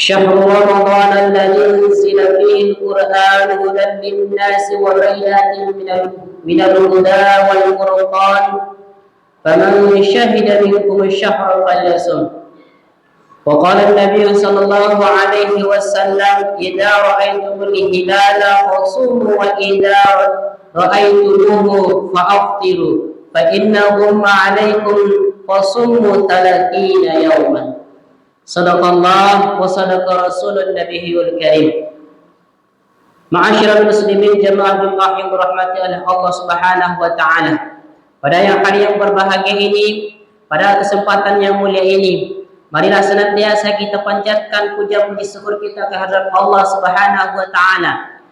شهر رمضان الذي أنزل فيه القرآن هدى للناس وبينات من الهدى والفرقان فمن شهد منكم الشهر فليصم. وقال النبي صلى الله عليه وسلم: إذا رأيتم الهلال فصوموا وإذا رأيتموه فأفطروا فإن غم عليكم فصوموا 30 يوما. Sadaqallah wa sadaqa rasulun nabiyul karim. Ma'asyiral muslimin jamaah Jumat yang dirahmati oleh Allah Subhanahu wa taala. Pada hari yang berbahagia ini, pada kesempatan yang mulia ini, marilah senantiasa kita panjatkan puja puji syukur kita kehadirat Allah Subhanahu wa taala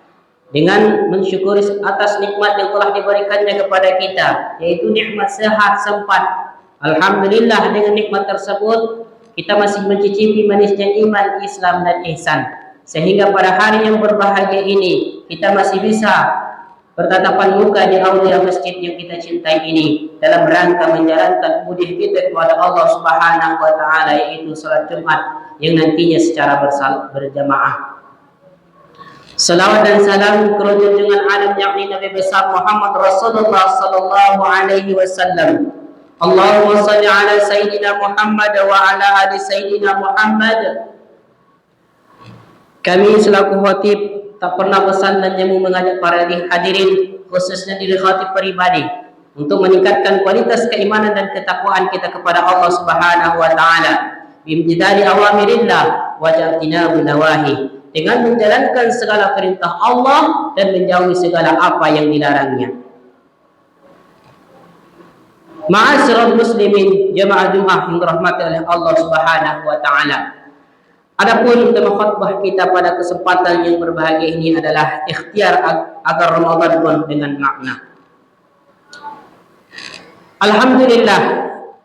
dengan mensyukuri atas nikmat yang telah diberikannya kepada kita, yaitu nikmat sehat sempat. Alhamdulillah, dengan nikmat tersebut kita masih mencicipi manisnya iman, Islam dan ihsan, sehingga pada hari yang berbahagia ini kita masih bisa bertatapan muka di aulia masjid yang kita cintai ini dalam rangka menjalankan mudih kita kepada Allah Subhanahu wa taala, yaitu salat Jumat yang nantinya secara berjamaah. Salawat dan salam kepada junjungan alam yakni Nabi besar Muhammad Rasulullah sallallahu alaihi wasallam. Allahumma salli ala Sayyidina Muhammad wa ala ali Sayyidina Muhammad. Kami selaku khatib tak pernah bosan dan jemu mengajak para hadirin, khususnya diri khatib pribadi, untuk meningkatkan kualitas keimanan dan ketakwaan kita kepada Allah Subhanahu wa taala bimtithali awamirillah wa ja'tinabu nawahi, dengan menjalankan segala perintah Allah dan menjauhi segala apa yang dilarangnya. Ma'asyiral muslimin jamaah Jumat yang dirahmati oleh Allah Subhanahu wa taala. Adapun tema khutbah kita pada kesempatan yang berbahagia ini adalah ikhtiar agar Ramadan penuh dengan makna. Alhamdulillah,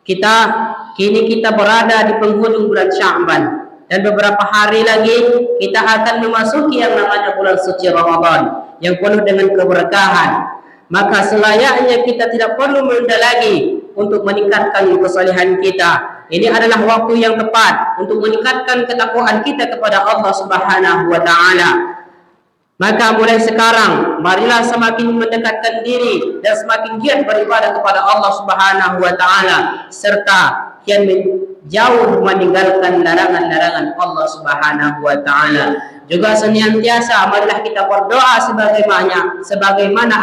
kini kita berada di penghujung bulan Sya'ban dan beberapa hari lagi kita akan memasuki yang namanya bulan suci Ramadan yang penuh dengan keberkahan. Maka selayaknya kita tidak perlu menunda lagi untuk meningkatkan kesalehan kita. Ini adalah waktu yang tepat untuk meningkatkan ketakwaan kita kepada Allah Subhanahu wa taala. Maka mulai sekarang marilah semakin mendekatkan diri dan semakin giat beribadah kepada Allah Subhanahu wa taala, serta kian jauh meninggalkan larangan-larangan Allah Subhanahu wa taala. Juga senantiasa marilah kita berdoa sebagaimana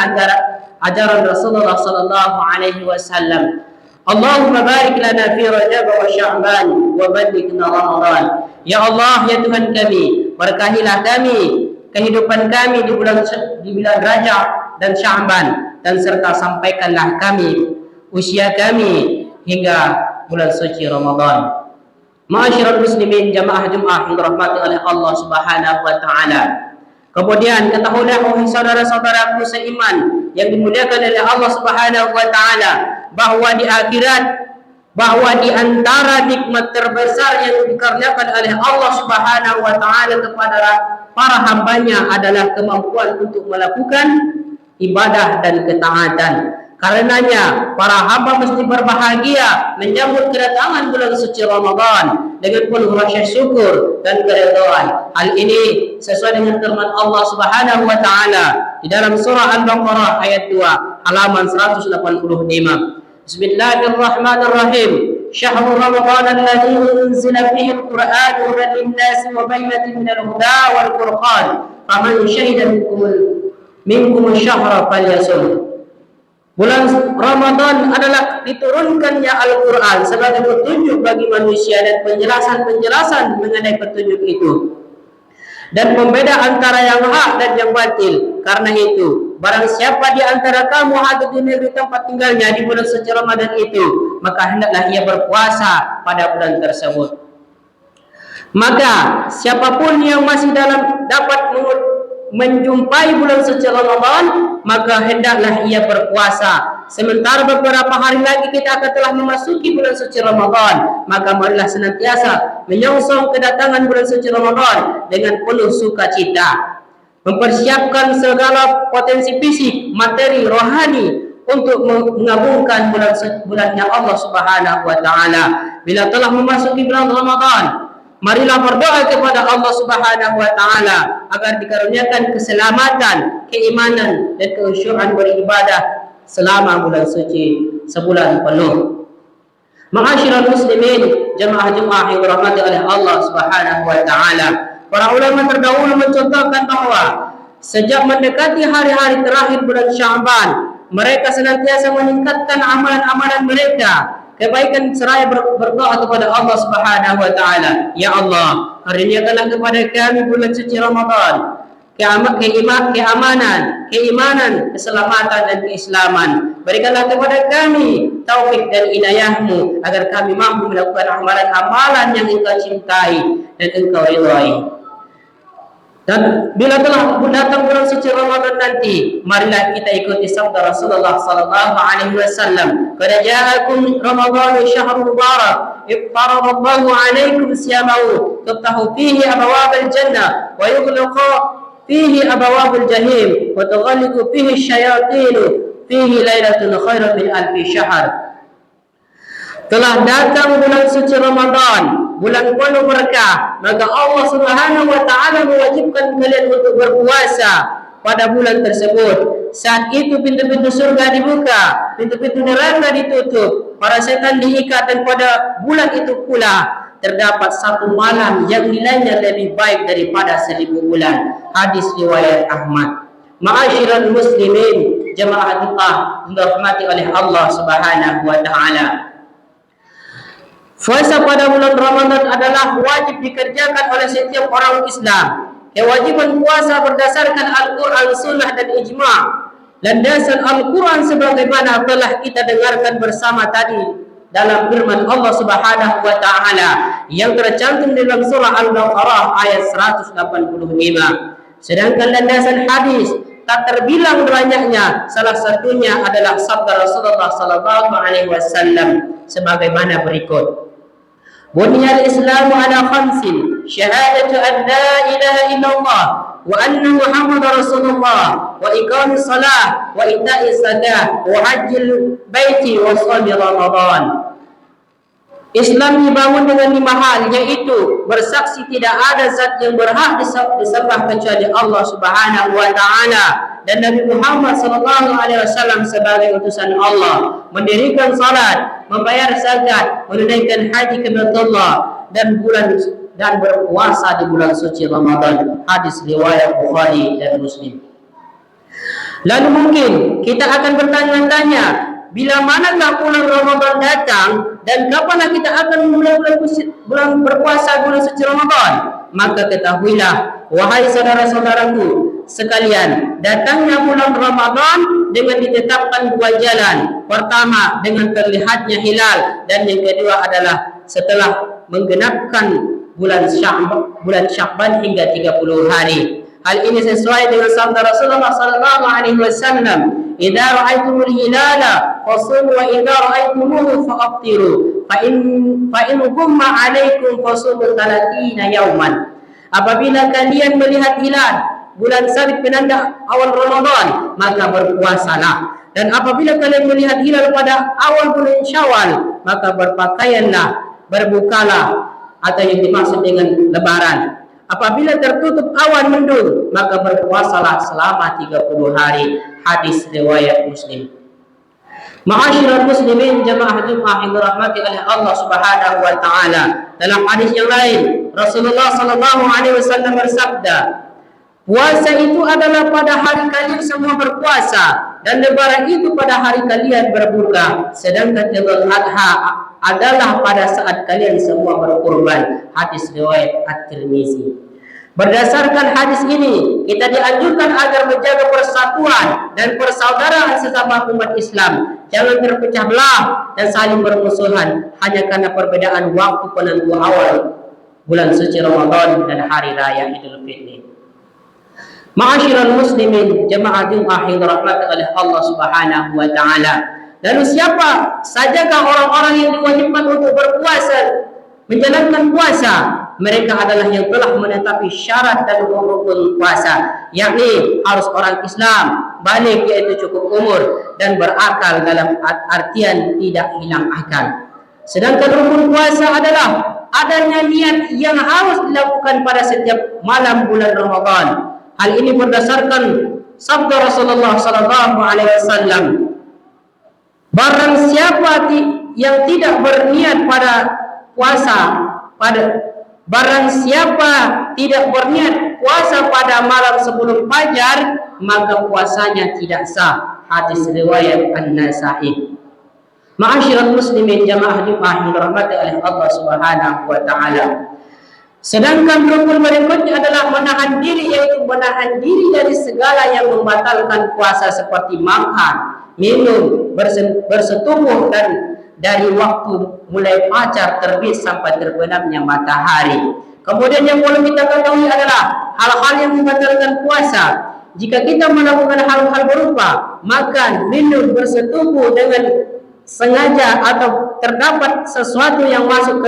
ajaran Rasulullah sallallahu alaihi wasallam. Allahumma barik lana fi Rajab wa Sya'ban wa ballighna Ramadan. Ya Allah, ya Tuhan kami, berkahilah kami, kehidupan kami di bulan Rajab dan Sya'ban, dan serta sampaikanlah kami usia kami hingga bulan suci Ramadan. Ma'asyiral muslimin jamaah Jumat yang dirahmati oleh Allah Subhanahu wa taala. Kemudian ketahuilah wahai saudara-saudaraku seiman yang dimuliakan oleh Allah Subhanahu wa taala, bahwa di akhirat, bahwa di antara nikmat terbesar yang dikaruniakan oleh Allah Subhanahu wa taala kepada para hambanya adalah kemampuan untuk melakukan ibadah dan ketaatan. Karenanya para hamba mesti berbahagia menyambut kedatangan bulan suci Ramadan dengan penuh rasa syukur dan keridhaan. Hal ini sesuai dengan firman Allah Subhanahu wa taala di dalam surah Al-Baqarah ayat 2 halaman 185. Bismillahirrahmanirrahim. Syahrul Ramadan alladzi unzila fihi al-Qur'an hudan lin-nasi wa bayyinatin minal huda wal furqan faman syahida minkum asy-syahra falyasum. Bulan Ramadan adalah diturunkannya Al-Quran sebagai petunjuk bagi manusia dan penjelasan-penjelasan mengenai petunjuk itu, dan pembeda antara yang hak dan yang batil. Karena itu, barang siapa di antara kamu hadir di negeri tempat tinggalnya di bulan suci Ramadan itu, maka hendaklah ia berpuasa pada bulan tersebut. Maka siapapun yang masih dapat menjumpai bulan suci Ramadan, maka hendaklah ia berpuasa. Sementara beberapa hari lagi kita akan telah memasuki bulan suci Ramadan, maka marilah senantiasa menyongsong kedatangan bulan suci Ramadan dengan penuh sukacita, mempersiapkan segala potensi fisik, materi, rohani untuk mengagungkan bulannya Allah Subhanahu wa taala. Bila telah memasuki bulan Ramadan, Marilah berdoa kepada Allah Subhanahu wa taala agar dikaruniakan keselamatan, keimanan dan kekhusyuan beribadah selama bulan suci sebulan penuh. Ma'asyiral muslimin, jemaah Jumat yang dirahmati oleh Allah Subhanahu wa taala. Para ulama terdahulu mencontohkan bahawa sejak mendekati hari-hari terakhir bulan Sya'ban, mereka senantiasa meningkatkan amalan-amalan mereka, kebaikan seraya berdoa kepada Allah Subhanahu wa taala. Ya Allah, karuniakanlah kepada kami bulan suci Ramadan, keamanan, keimanan, keselamatan dan keislaman. Berikanlah kepada kami taufik dan inayahmu agar kami mampu melakukan amalan-amalan yang Engkau cintai dan Engkau ridhai. Dan bila telah datang bulan suci Ramadan nanti, marilah kita ikuti sabda Rasulullah sallallahu alaihi wasallam, "Qad ja'akum Ramadhanu syahrun mubarak, iftaradallahu 'alaikum siyamahu, tuftahu fihi abwabal jannah wa yughlaqu fihi abwabul jahim wa tughalliqu fihi asyayatin, fihi lailatun khairun min alfi syahr." Telah datang bulan suci Ramadan, bulan penuh berkah, maka Allah Subhanahu wa taala mewajibkan kalian untuk berpuasa pada bulan tersebut. Saat itu pintu-pintu surga dibuka, pintu-pintu neraka ditutup, para setan diikat, dan pada bulan itu pula terdapat satu malam yang nilainya lebih baik daripada 1000 bulan. Hadis riwayat Ahmad. Ma'asyiral muslimin, jemaah Jumat dirahmati oleh Allah Subhanahu wa taala. Puasa pada bulan Ramadan adalah wajib dikerjakan oleh setiap orang Islam. Kewajiban puasa berdasarkan Al-Quran, Sunnah dan Ijma'. Landasan Al-Quran sebagaimana telah kita dengarkan bersama tadi dalam firman Allah Subhanahu wa taala yang tercantum dalam surah Al-Baqarah ayat 185. Sedangkan landasan hadis tak terbilang banyaknya. Salah satunya adalah sabda Rasulullah sallallahu alaihi wasallam sebagaimana berikut: Bunyal Islamu ala khamsin, syahadatu an la ilaha illallah wa anna Muhammadar Rasulullah wa iqamis salah wa ita'iz zakah wa hajjil baiti wa shaumi Ramadan. Islam dibangun dengan 5 hal, yaitu bersaksi tidak ada zat yang berhak disembah kecuali Allah Subhanahu wa taala dan Nabi Muhammad sallallahu alaihi wasallam sebagai utusan Allah, mendirikan salat, membayar zakat, menunaikan haji ke Baitullah dan berpuasa di bulan suci Ramadan. Hadis riwayat Bukhari dan Muslim. Lalu mungkin kita akan bertanya-tanya, bila manakah bulan Ramadan datang dan kapanlah kita akan mulai bulan berpuasa bulan suci Ramadan? Maka ketahuilah, wahai saudara-saudaraku sekalian, datangnya bulan Ramadan dengan ditetapkan 2 jalan. Pertama, dengan terlihatnya hilal, dan yang kedua adalah setelah menggenapkan bulan Sya'ban hingga 30 hari. Hal ini sesuai dengan sabda Rasulullah sallallahu alaihi wasallam, "Idza ra'aitumul hilala fasumu wa idza ra'aitumuhu fa'aftiru fa in gumma 'alaikum fasumu 30 yauman." Apabila kalian melihat hilal, bulan sabit penanda awal Ramadan, maka berpuasalah. Dan apabila kalian melihat hilal pada awal bulan Syawal, maka berpakaianlah, berbukalah, atau yang dimaksud dengan lebaran. Apabila tertutup awan mendung, maka berpuasalah selama 30 hari. Hadis riwayat Muslim. Ma'asyiral muslimin, jemaah Jumat yang dirahmati oleh Allah Subhanahu wa taala. Dalam hadis yang lain, Rasulullah sallallahu alaihi wasallam bersabda, puasa itu adalah pada hari kalian semua berpuasa, dan lebaran itu pada hari kalian berbuka, sedangkan Idul Adha adalah pada saat kalian semua berkurban. Hadis riwayat At-Tirmizi. Berdasarkan hadis ini, kita dianjurkan agar menjaga persatuan dan persaudaraan sesama umat Islam. Jangan terpecah belah dan saling bermusuhan hanya karena perbedaan waktu penentu awal bulan suci Ramadan dan hari raya Idul Fitri. Ma'asyiral muslimin, jemaah Jumat yang dirahmati oleh Allah Subhanahu wa taala. Lalu siapa sajakah orang-orang yang diwajibkan untuk berpuasa, menjalankan puasa? Mereka adalah yang telah menetapi syarat dan rukun puasa, yakni harus orang Islam, balik yaitu cukup umur, dan berakal dalam artian tidak hilang akal. Sedangkan rukun puasa adalah adanya niat yang harus dilakukan pada setiap malam bulan Ramadan. Hal ini berdasarkan sabda Rasulullah sallallahu alaihi wasallam, barang siapa yang tidak berniat pada puasa barang siapa tidak berniat puasa pada malam sebelum fajar, maka puasanya tidak sah. Hadis riwayat An-Nasa'i. Ma'asyiral muslimin jamaah Jumat yang dirahmati oleh Allah Subhanahu wa taala. Sedangkan rukun berikutnya adalah menahan diri, yaitu menahan diri dari segala yang membatalkan puasa seperti makan, minum, bersetubuh dan dari waktu mulai fajar terbit sampai terbenamnya matahari. Kemudian yang perlu kita ketahui adalah hal-hal yang membatalkan puasa. Jika kita melakukan hal-hal berupa makan, minum, bersetubuh dengan sengaja atau terdapat sesuatu yang masuk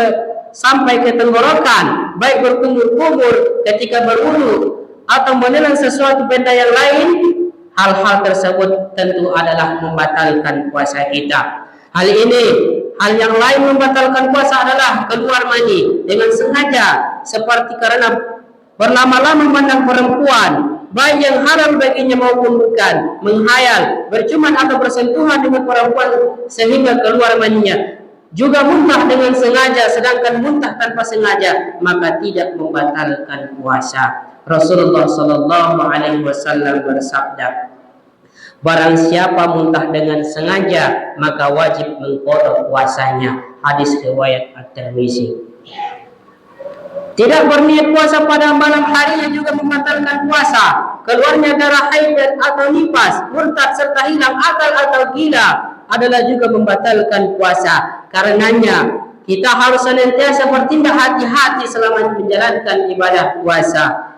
sampai ke tenggorokan, baik berkumur-kumur ketika berwudu atau menelan sesuatu benda yang lain, hal-hal tersebut tentu adalah membatalkan puasa kita. Hal yang lain membatalkan puasa adalah keluar mani dengan sengaja, seperti karena berlama-lama memandang perempuan, baik yang halal baginya maupun bukan, menghayal, berciuman atau bersentuhan dengan perempuan sehingga keluar maninya, juga muntah dengan sengaja, sedangkan muntah tanpa sengaja maka tidak membatalkan puasa. Rasulullah sallallahu alaihi wasallam bersabda, barang siapa muntah dengan sengaja maka wajib mengqadha puasanya. Hadis riwayat At-Tirmizi. Tidak berniat puasa pada malam harinya juga membatalkan puasa. Keluarnya darah haid atau nifas, murtad serta hilang akal atau gila adalah juga membatalkan puasa. Karenanya kita harus senantiasa bertindak hati-hati selama menjalankan ibadah puasa.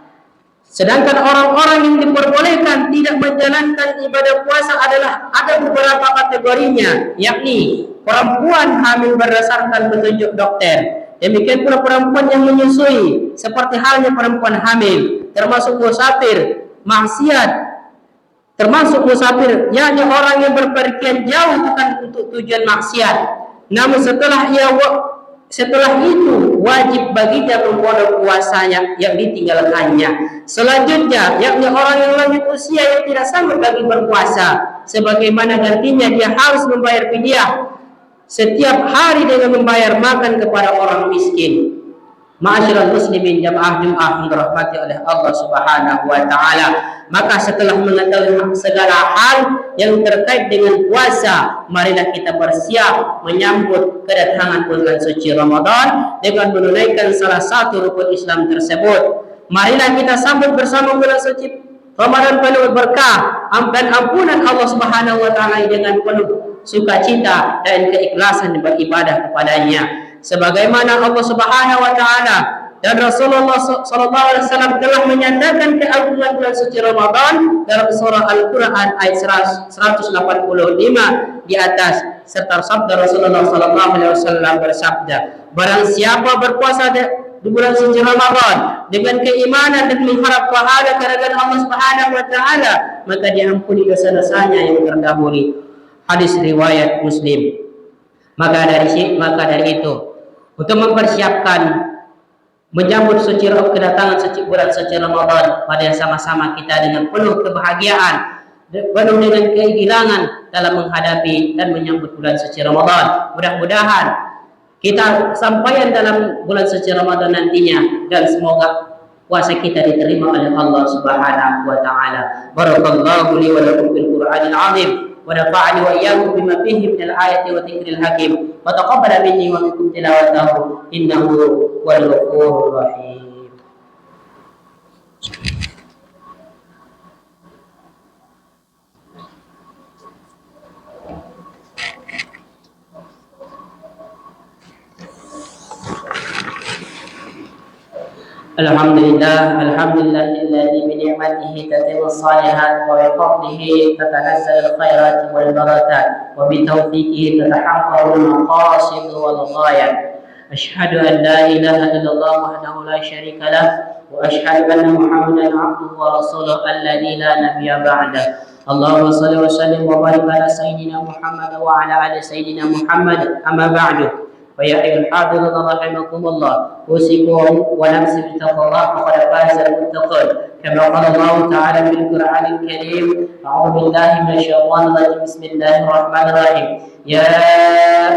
Sedangkan orang-orang yang diperbolehkan tidak menjalankan ibadah puasa adalah ada beberapa kategorinya, yakni perempuan hamil berdasarkan petunjuk dokter. Demikian pula perempuan yang menyusui, seperti halnya perempuan hamil, termasuk musafir, yakni orang yang berpergian jauh bukan untuk tujuan maksiat. Namun setelah itu wajib baginya mengqadha puasanya yang ditinggalkannya. Selanjutnya, yakni orang yang lanjut usia yang tidak sanggup lagi berpuasa, sebagaimana gantinya dia harus membayar fidyah setiap hari dengan membayar makan kepada orang miskin. Ma'asyiral muslimin jamaah Jumat yang dirahmati oleh Allah Subhanahu wa taala, maka setelah mengetahui segala hal yang terkait dengan puasa, marilah kita bersiap menyambut kedatangan bulan suci Ramadan dengan menunaikan salah satu rukun Islam tersebut. Marilah kita sambut bersama bulan suci Ramadan penuh berkah dan ampunan Allah Subhanahu wa taala dengan penuh sukacita dan keikhlasan beribadah kepadanya, sebagaimana Allah Subhanahu wa taala dan Rasulullah sallallahu alaihi wasallam telah menyatakan keagungan bulan suci Ramadan dalam surah Al-Qur'an ayat 185 di atas, serta sabda Rasulullah sallallahu alaihi wasallam bersabda, barang siapa berpuasa di bulan suci Ramadan dengan keimanan dan mengharap pahala kerajaan Allah Subhanahu wa taala, maka diampuni dosa-dosanya yang terdahulu. Hadis riwayat Muslim. Maka dari itu, untuk mempersiapkan menyambut kedatangan suci bulan suci Ramadan, pada yang sama-sama kita dengan penuh kebahagiaan, penuh dengan kegilangan dalam menghadapi dan menyambut bulan suci Ramadan. Mudah-mudahan kita sampaian dalam bulan suci Ramadan nantinya, dan semoga puasa kita diterima oleh Allah Subhanahu wa taala. Barakallahu li wa lakum fil Qur'anil 'azim. ونفعني وإياكم بما فيه من الآية والذكر الحكيم وتقبل مني ومنكم تلاوته إنه هو الغفور الرحيم. Alhamdulillah alladzi bi ni'matihi tatimmu shalihat wa bi fadlihi tatanazzalu al-khairat wal barakat wa bi tawfiqihi tatahaqqaqu al-maqasid wal ghayat. Asyhadu an la ilaha illallah wahdahu la syarika lah wa asyhadu anna Muhammadan 'abduhu wa rasuluhu alladzi la nabiyya ba'dah. Allahumma shalli wa sallim wa barik ala sayyidina Muhammad wa ala ali sayyidina Muhammad, amma ba'du. فيا أيها الحاضرون رحمكم الله أوصيكم ونفسي بتقوى الله فقد فاز المتقون كما قال الله تعالى في القرآن الكريم أعوذ بالله من الشيطان الرجيم بسم الله الرحمن الرحيم يا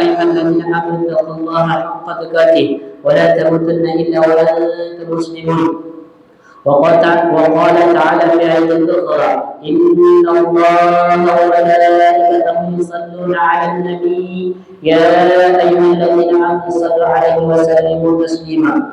أيها الذين آمنوا اتقوا الله حق تقاته ولا تموتن إلا وأنتم مسلمون وقال تعالى في آية أخرى إن الله وملائكته يصلون على النبي يا أيها الذين آمنوا صلوا عليه وسلموا تسليما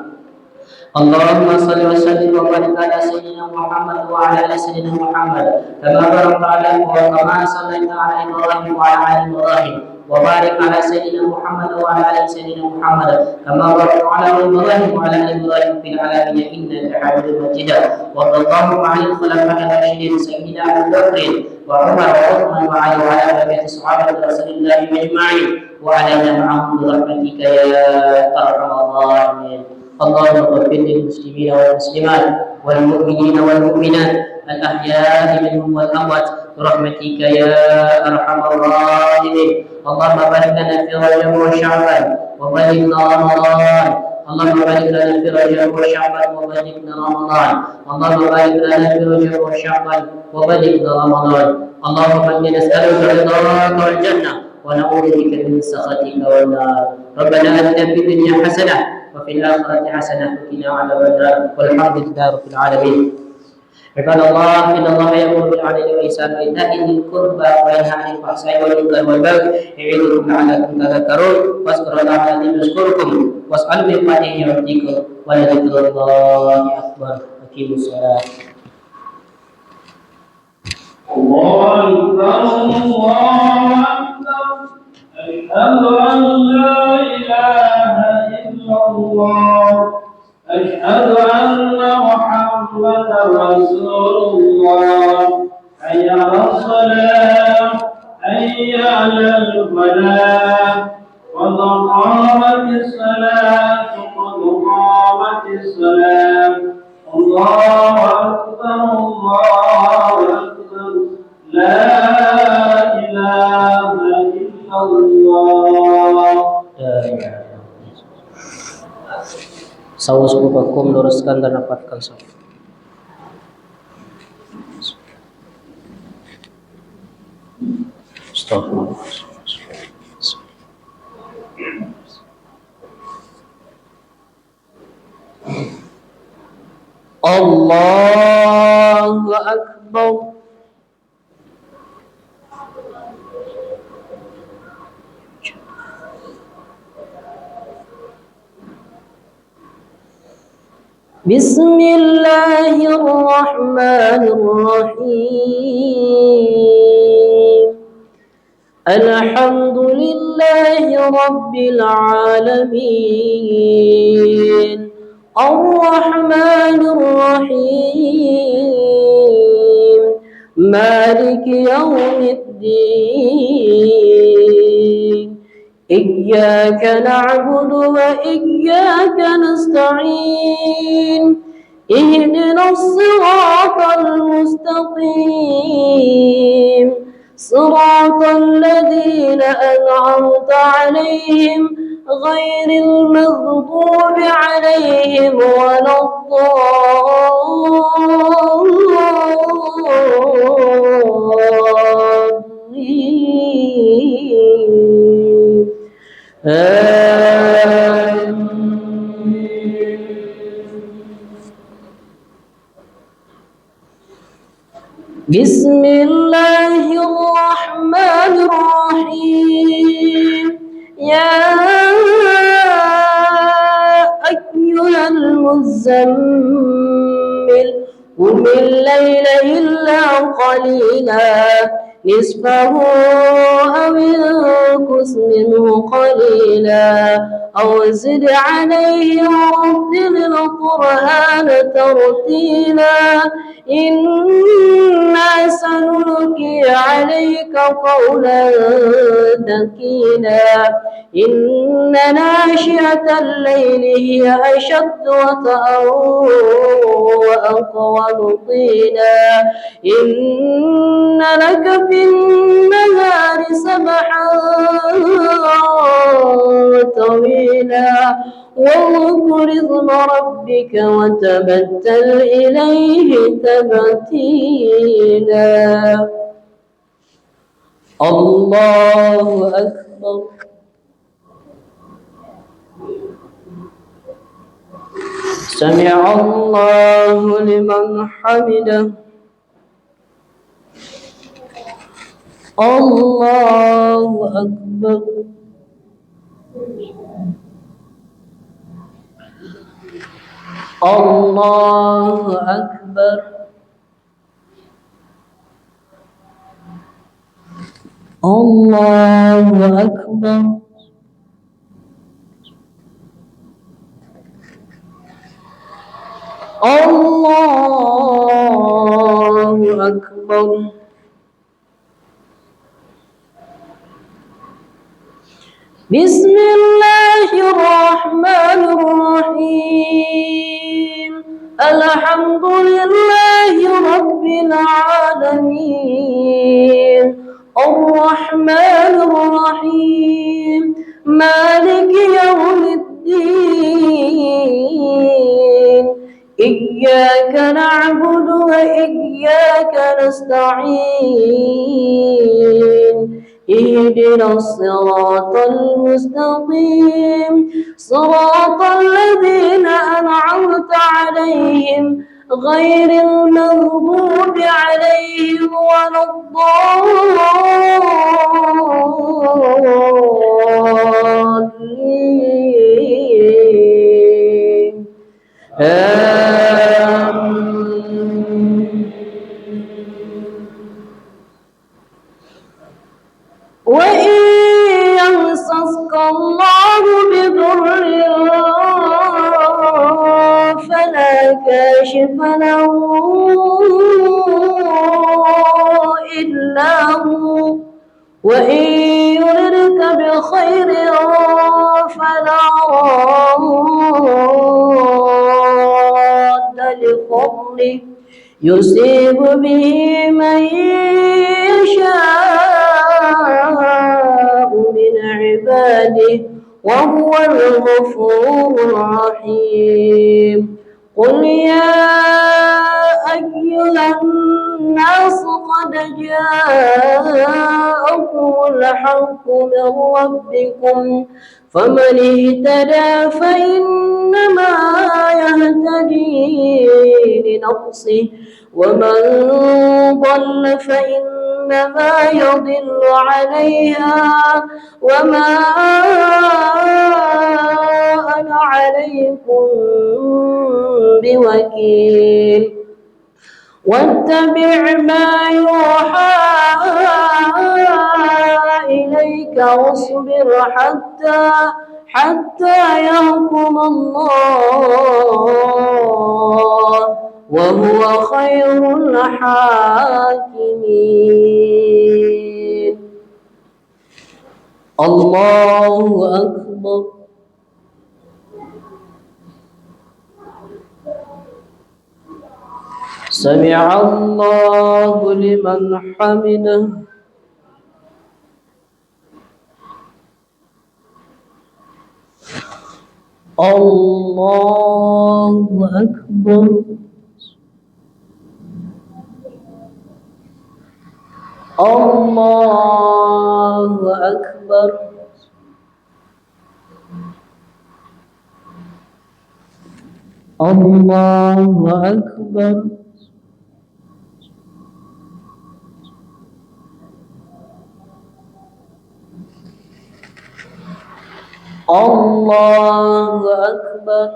اللهم صل وسلم وبارك على سيدنا محمد وعلى ال سيدنا محمد كما باركت على وكما صليت على ابراهيم وعلى ال ابراهيم وبارك على سيدنا محمد وعلى ال سيدنا محمد كما باركت على ابراهيم وعلى ال ابراهيم في العالمين انك حميد مجيد وارض اللهم عن الخلفاء الراشدين سيدنا ابي بكر وعمر وعثمان وعلي وعلى بقيه صحابه رسول الله اجمعين وعلينا معهم برحمتك يا ارحم الراحمين اللهم اغفر للمسلمين والمسلمات والمؤمنين والمؤمنات الأحياء منهم والأموات برحمتك يا أرحم الراحمين اللهم بارك لنا في رجب وشعبان وبلغنا رمضان اللهم بارك لنا في رجب وشعبان وبلغنا رمضان اللهم بارك لنا في رجب وشعبان وبلغنا رمضان اللهم إنا نسألك رضاك والجنة ونعوذ بك من سخطك والنار ربنا آتنا في الدنيا حسنة وفي الآخرة حسنة وقنا عذاب النار والحمد لله رب العالمين عباد الله إن الله يأمر بالعدل والإحسان وإيتاء ذي القربى وينهى عن الفحشاء والمنكر والبغي يعظكم لعلكم تذكرون واذكروا الله العظيم يذكركم واسألوا من فضله يعطيكم ولذكر الله أكبر أقيموا الصلاة الله أكبر الله أكبر أشهد أن لا إله إلا الله أشهد أن محمدا رسول الله حي على الصلاة حي على الفلاح قد قامت الصلاة قد قامت الصلاة الله أكبر الله أكبر لا إله إلا الله. Saus bukakum luruskan dan rapatkan saf. Astagfirullah. Allahu Akbar. بسم الله الرحمن الرحيم الحمد لله رب العالمين الرحمن الرحيم مالك يوم الدين إياك نعبد وإياك نستعين اهدنا الصراط المستقيم صراط الذين أنعمت عليهم غير المغضوب عليهم ولا الضالين بسم الله الرحمن الرحيم يا أيها المزمل قم الليل إلا قليلا نصفه أو انقص منه قليلا أو زد عليه ورتل القرآن ترتيلا إنا سنلقي عليك قولا ثقيلا إن ناشئة الليل هي أشد وطئا وأقوم قيلا إن لك في النهار سبحا طويلا واذكر اسم ربك وتبتل إليه تبتيلا الله أكبر سمع الله لمن حمده الله أكبر الله أكبر الله أكبر الله أكبر بسم الله الرحمن الرحيم الحمد لله رب العالمين الرحمن الرحيم مالك يوم الدين إياك نعبد وإياك نستعين اهدنا الصراط المستقيم صراط الذين أنعمت عليهم غير المغضوب عليهم ولا الضالين آمين وإن يمسسك الله بضر فلا كاشف له إلا هو وإن يردك بخير فلا راد لفضله يصيب به من يشاء من عباده وهو الغفور الرحيم قل يا أيها الناس قد جاءكم الحق من ربكم فمن اهتدى فإنما يهتدي لنفسه ومن ضل فإنما يضل عليها وما أنا عليكم بوكيل واتبع ما يوحى إليك واصبر حتى يحكم الله وهو خير الحاكمين الله أكبر سمع الله لمن حمده الله أكبر الله أكبر الله أكبر الله أكبر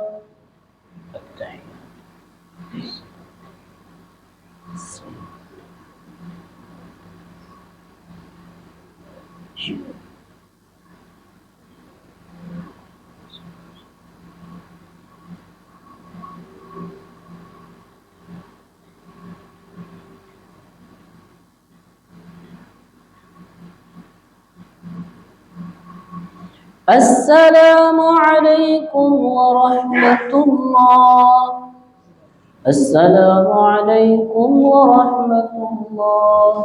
السلام عليكم ورحمة الله السلام عليكم ورحمة الله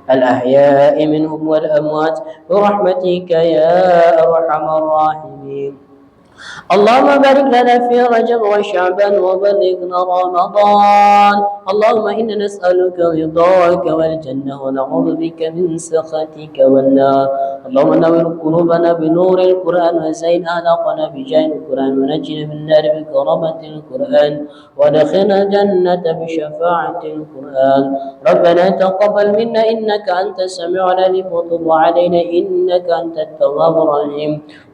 الأحياء منهم والأموات برحمتك يا أرحم الراحمين. اللهم بارك لنا في رجب وشعبان وبلغنا رمضان. اللهم إنا نسألك رضاك والجنة ونعوذ بك من سخطك والنار. اللهم نور قلوبنا بنور القرآن وزين أخلاقنا بجاه القرآن ونجنا من النار بكرامة القرآن ودخلنا الجنة بشفاعة القرآن. ربنا تقبل منا إنك أنت السميع العليم وتب علينا إنك أنت التواب الرحيم.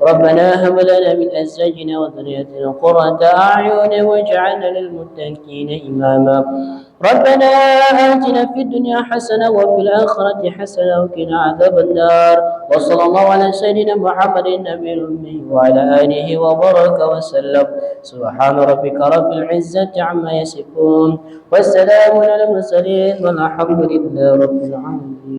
ربنا هب لنا من أزواجنا وذرياتنا قرة أعين واجعلنا للمتقين إماما. ربنا آتنا في الدنيا حسنة وفي الآخرة حسنة وقنا عذاب النار. وصلى الله على سيدنا محمد النبي الأمي وعلى آله وبارك وسلم. سبحان ربك رب العزة عما يصفون والسلام على المرسلين والحمد لله رب العالمين.